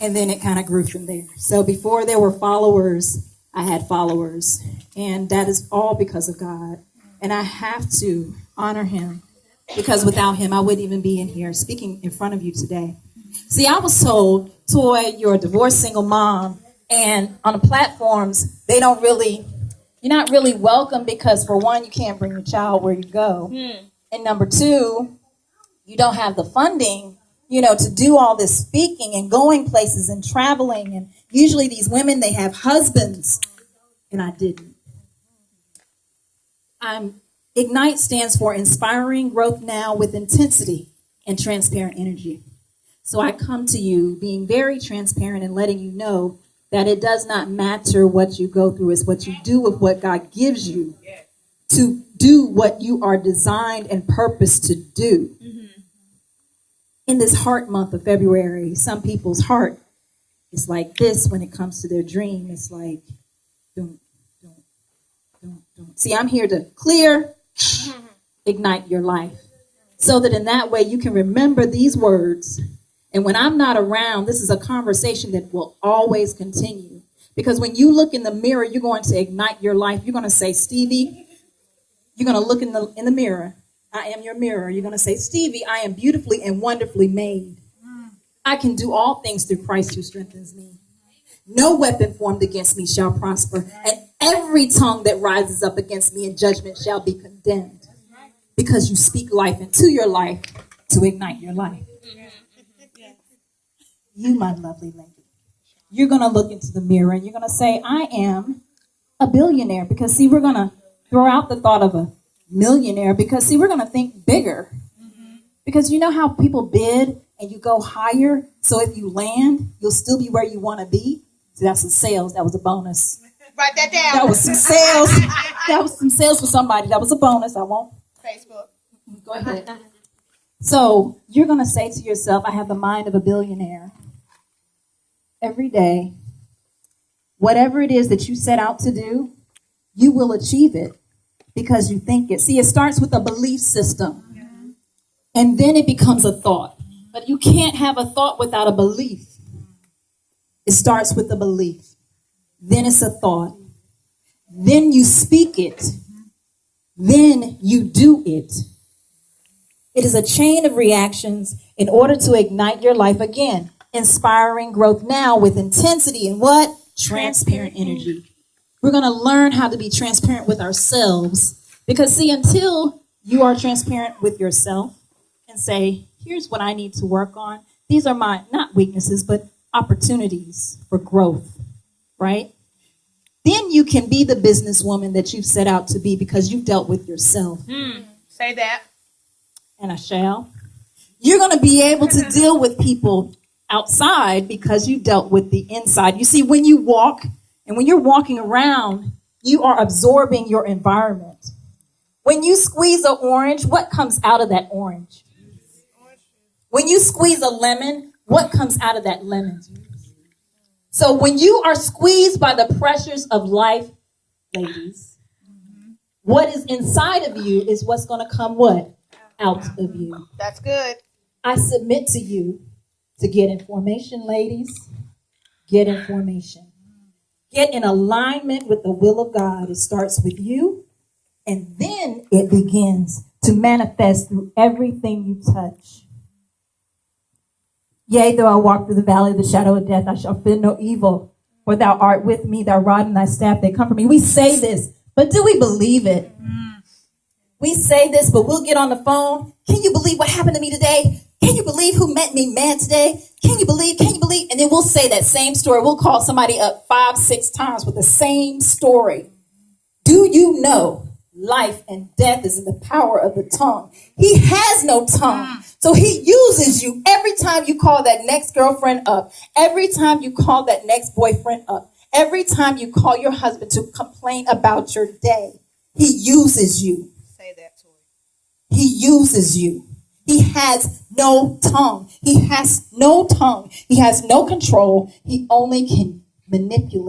And then it kind of grew from there. So before there were followers, I had followers. And that is all because of God. And I have to honor him, because without him, I wouldn't even be in here speaking in front of you today. See, I was told, Toy, you're a divorced single mom. And on the platforms, you're not really welcome because, for one, you can't bring your child where you go. And number two, you don't have the funding, to do all this speaking and going places and traveling. And usually these women, they have husbands, and I didn't. Ignite stands for Inspiring Growth Now with Intensity and Transparent Energy. So I come to you being very transparent and letting you know that it does not matter what you go through. It's what you do with what God gives you to do what you are designed and purposed to do. In this heart month of February, some people's heart is like this when it comes to their dream. It's like, don't. See, I'm here to ignite your life, so that in that way you can remember these words. And when I'm not around, this is a conversation that will always continue. Because when you look in the mirror, you're going to ignite your life. You're going to say, Stevie, you're going to look in the mirror. I am your mirror. You're going to say, Stevie, I am beautifully and wonderfully made. I can do all things through Christ who strengthens me. No weapon formed against me shall prosper, and every tongue that rises up against me in judgment shall be condemned. Because you speak life into your life to ignite your life. You, my lovely lady, you're going to look into the mirror and you're going to say, I am a billionaire. Because, see, we're going to throw out the thought of a millionaire, because, see, we're going to think bigger. Because you know how people bid and you go higher, so if you land, you'll still be where you want to be? See, that's some sales. That was a bonus. Write that down. That was some sales. That was some sales for somebody. That was a bonus. I won't. Facebook. Go ahead. So you're going to say to yourself, I have the mind of a billionaire. Every day, whatever it is that you set out to do, you will achieve it because you think it. See, it starts with a belief system, and then it becomes a thought. But you can't have a thought without a belief. It starts with a belief. Then it's a thought. Then you speak it. Then you do it. It is a chain of reactions in order to ignite your life again. Inspiring growth now with intensity and what? Transparent energy. We're going to learn how to be transparent with ourselves. Because, see, until you are transparent with yourself and say, here's what I need to work on. These are my, not weaknesses, but opportunities for growth, right? Then you can be the businesswoman that you've set out to be because you've dealt with yourself. Say that. And I shall. You're going to be able to deal with people outside because you dealt with the inside. You see, when you walk and when you're walking around, you are absorbing your environment. When you squeeze an orange, what comes out of that orange? When you squeeze a lemon, what comes out of that lemon? So when you are squeezed by the pressures of life, ladies, what is inside of you is what's going to come what? Out of you. That's good. I submit to you to get in formation, ladies. Get in formation. Get in alignment with the will of God. It starts with you, and then it begins to manifest through everything you touch. Yea, though I walk through the valley of the shadow of death, I shall fear no evil, for thou art with me, thy rod and thy staff, they comfort me. We say this, but do we believe it? We say this, but we'll get on the phone. Can you believe what happened to me today? Can you believe who met me mad today? Can you believe? And then we'll say that same story. We'll call somebody up 5-6 times with the same story. Do you know life and death is in the power of the tongue? He has no tongue. So he uses you every time you call that next girlfriend up, every time you call that next boyfriend up, every time you call your husband to complain about your day. He uses you. Say that, Tori. He uses you. He has no tongue. He has no tongue. He has no control. He only can manipulate.